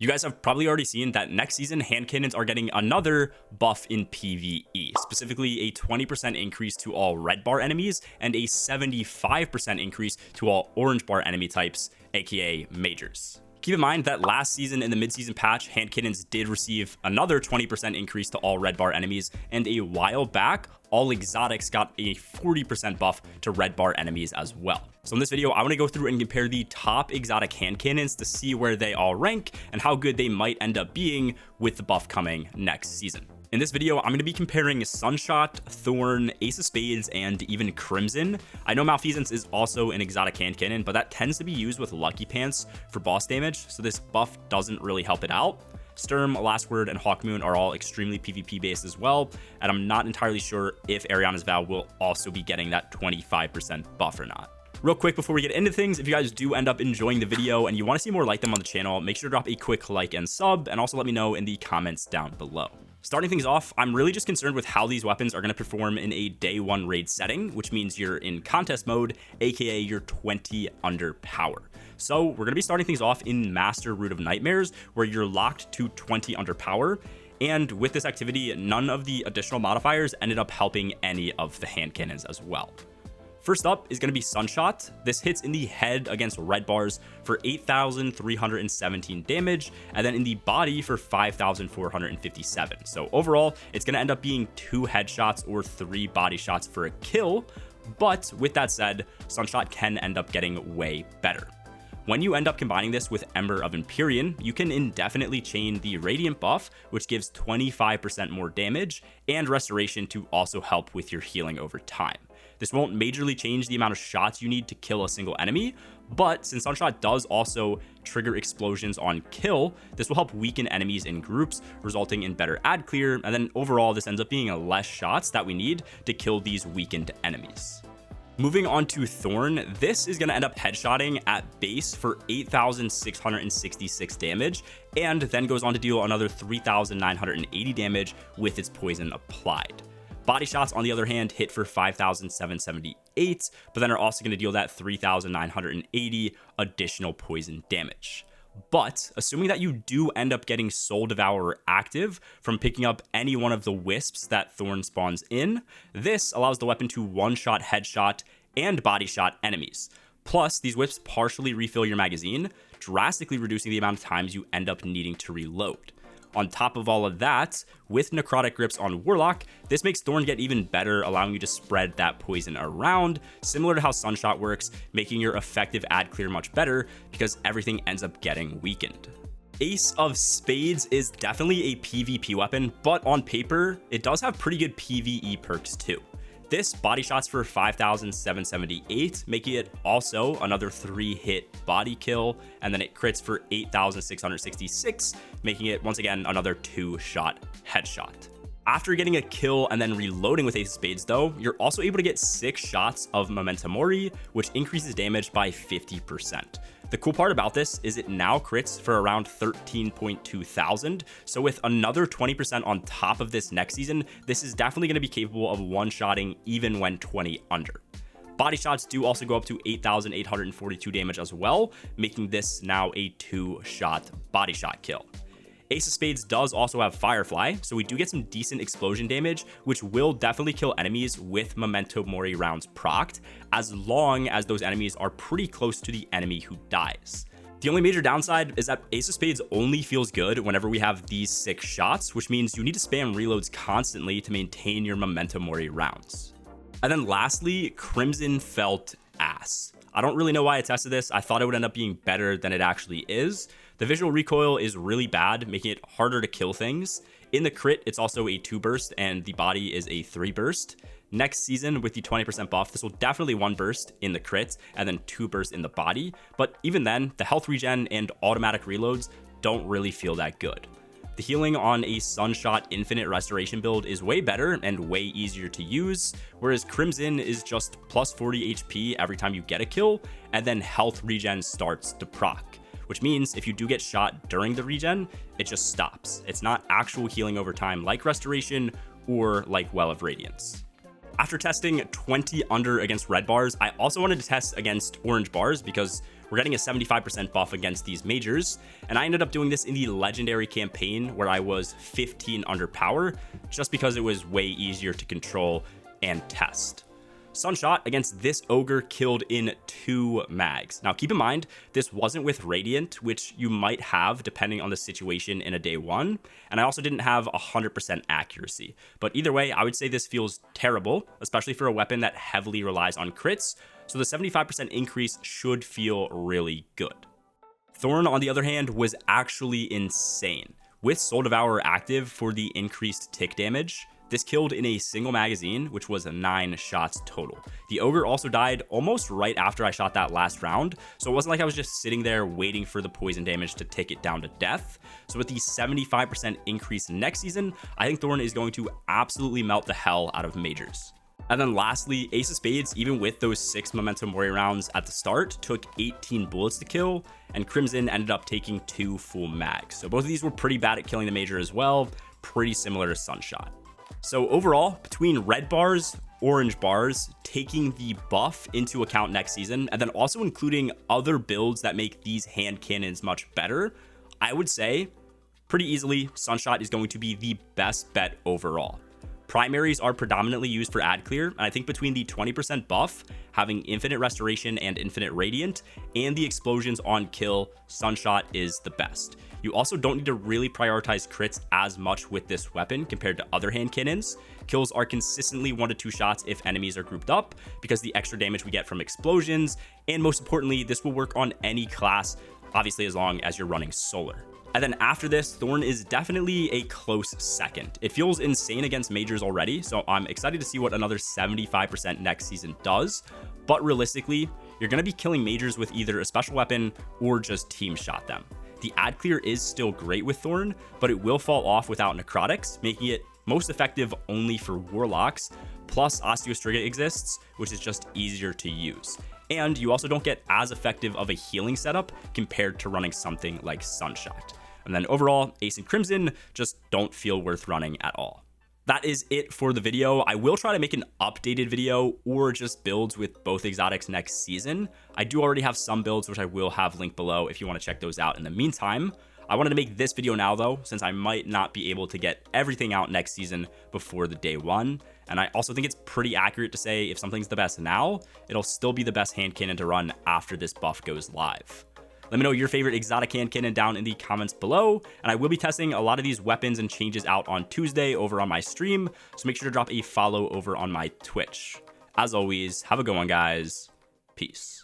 You guys have probably already seen that next season, hand cannons are getting another buff in PvE, specifically a 20% increase to all red bar enemies and a 75% increase to all orange bar enemy types, aka majors. Keep in mind that last season in the mid-season patch, hand cannons did receive another 20% increase to all red bar enemies, and a while back, all exotics got a 40% buff to red bar enemies as well. So in this video, I want to go through and compare the top exotic hand cannons to see where they all rank and how good they might end up being with the buff coming next season. In this video, I'm going to be comparing Sunshot, Thorn, Ace of Spades, and even Crimson. I know Malfeasance is also an exotic hand cannon, but that tends to be used with Lucky Pants for boss damage, so this buff doesn't really help it out. Sturm, Last Word, and Hawkmoon are all extremely PvP based as well, and I'm not entirely sure if Ariana's Vow will also be getting that 25% buff or not. Real quick before we get into things, if you guys do end up enjoying the video and you want to see more like them on the channel, make sure to drop a quick like and sub, and also let me know in the comments down below. Starting things off, I'm really just concerned with how these weapons are going to perform in a day 1 raid setting, which means you're in contest mode, aka you're 20 under power. So we're going to be starting things off in Master Root of Nightmares, where you're locked to 20 under power. And with this activity, none of the additional modifiers ended up helping any of the hand cannons as well. First up is going to be Sunshot. This hits in the head against red bars for 8,317 damage, and then in the body for 5,457. So overall, it's going to end up being 2 headshots or 3 body shots for a kill. But with that said, Sunshot can end up getting way better. When you end up combining this with Ember of Empyrean, you can indefinitely chain the Radiant buff, which gives 25% more damage, and Restoration to also help with your healing over time. This won't majorly change the amount of shots you need to kill a single enemy, but since Sunshot does also trigger explosions on kill, this will help weaken enemies in groups, resulting in better ad clear, and then overall this ends up being less shots that we need to kill these weakened enemies. Moving on to Thorn, this is going to end up headshotting at base for 8,666 damage, and then goes on to deal another 3,980 damage with its poison applied. Body shots, on the other hand, hit for 5,778, but then are also going to deal that 3,980 additional poison damage. But assuming that you do end up getting Soul Devourer active from picking up any one of the wisps that Thorn spawns in, this allows the weapon to one-shot, headshot, and body shot enemies. Plus, these wisps partially refill your magazine, drastically reducing the amount of times you end up needing to reload. On top of all of that, with Necrotic Grips on Warlock, this makes Thorn get even better, allowing you to spread that poison around, similar to how Sunshot works, making your effective ad clear much better because everything ends up getting weakened. Ace of Spades is definitely a PvP weapon, but on paper, it does have pretty good PvE perks too. This body shots for 5,778, making it also another 3-hit body kill, and then it crits for 8,666, making it once again another 2-shot headshot. After getting a kill and then reloading with Ace of Spades though, you're also able to get 6 shots of Memento Mori, which increases damage by 50%. The cool part about this is it now crits for around 13.2 thousand, so with another 20% on top of this next season, this is definitely going to be capable of one-shotting even when 20 under. Body shots do also go up to 8,842 damage as well, making this now a 2-shot body shot kill. Ace of Spades does also have Firefly, so we do get some decent explosion damage, which will definitely kill enemies with Memento Mori rounds procced, as long as those enemies are pretty close to the enemy who dies. The only major downside is that Ace of Spades only feels good whenever we have these 6 shots, which means you need to spam reloads constantly to maintain your Memento Mori rounds. And then lastly, Crimson felt ass. I don't really know why I tested this. I thought it would end up being better than it actually is. The visual recoil is really bad, making it harder to kill things. In the crit, it's also a 2 burst, and the body is a 3 burst. Next season, with the 20% buff, this will definitely 1 burst in the crit, and then 2 burst in the body. But even then, the health regen and automatic reloads don't really feel that good. The healing on a Sunshot Infinite Restoration build is way better and way easier to use, whereas Crimson is just plus 40 HP every time you get a kill, and then health regen starts to proc, which means if you do get shot during the regen, it just stops. It's not actual healing over time like Restoration or like Well of Radiance. After testing 20 under against red bars, I also wanted to test against orange bars because we're getting a 75% buff against these majors, and I ended up doing this in the legendary campaign where I was 15 under power, just because it was way easier to control and test. Sunshot against this ogre killed in 2 mags. Now keep in mind, this wasn't with Radiant, which you might have depending on the situation in a day 1, and I also didn't have 100% accuracy. But either way, I would say this feels terrible, especially for a weapon that heavily relies on crits, so the 75% increase should feel really good. Thorn, on the other hand, was actually insane. With Soul Devourer active for the increased tick damage, this killed in a single magazine, which was 9 shots total. The ogre also died almost right after I shot that last round, so it wasn't like I was just sitting there waiting for the poison damage to take it down to death. So with the 75% increase next season, I think Thorn is going to absolutely melt the hell out of majors. And then lastly, Ace of Spades, even with those 6 Momentum Warrior rounds at the start, took 18 bullets to kill, and Crimson ended up taking 2 full mags. So both of these were pretty bad at killing the major as well, pretty similar to Sunshot. So overall, between red bars, orange bars, taking the buff into account next season, and then also including other builds that make these hand cannons much better, I would say pretty easily Sunshot is going to be the best bet overall. Primaries are predominantly used for ad clear, and I think between the 20% buff, having infinite restoration and infinite radiant, and the explosions on kill, Sunshot is the best. You also don't need to really prioritize crits as much with this weapon compared to other hand cannons. Kills are consistently 1 to 2 shots if enemies are grouped up, because the extra damage we get from explosions, and most importantly, this will work on any class, obviously as long as you're running solar. And then after this, Thorn is definitely a close second. It feels insane against majors already, so I'm excited to see what another 75% next season does. But realistically, you're going to be killing majors with either a special weapon or just team shot them. The ad clear is still great with Thorn, but it will fall off without necrotics, making it most effective only for warlocks, plus Osteostriga exists, which is just easier to use. And you also don't get as effective of a healing setup compared to running something like Sunshot. And then overall, Ace and Crimson just don't feel worth running at all. That is it for the video. I will try to make an updated video or just builds with both exotics next season. I do already have some builds, which I will have linked below if you want to check those out in the meantime. I wanted to make this video now though, since I might not be able to get everything out next season before the day 1. And I also think it's pretty accurate to say if something's the best now, it'll still be the best hand cannon to run after this buff goes live. Let me know your favorite exotic hand cannon down in the comments below, and I will be testing a lot of these weapons and changes out on Tuesday over on my stream, so make sure to drop a follow over on my Twitch. As always, have a good one, guys. Peace.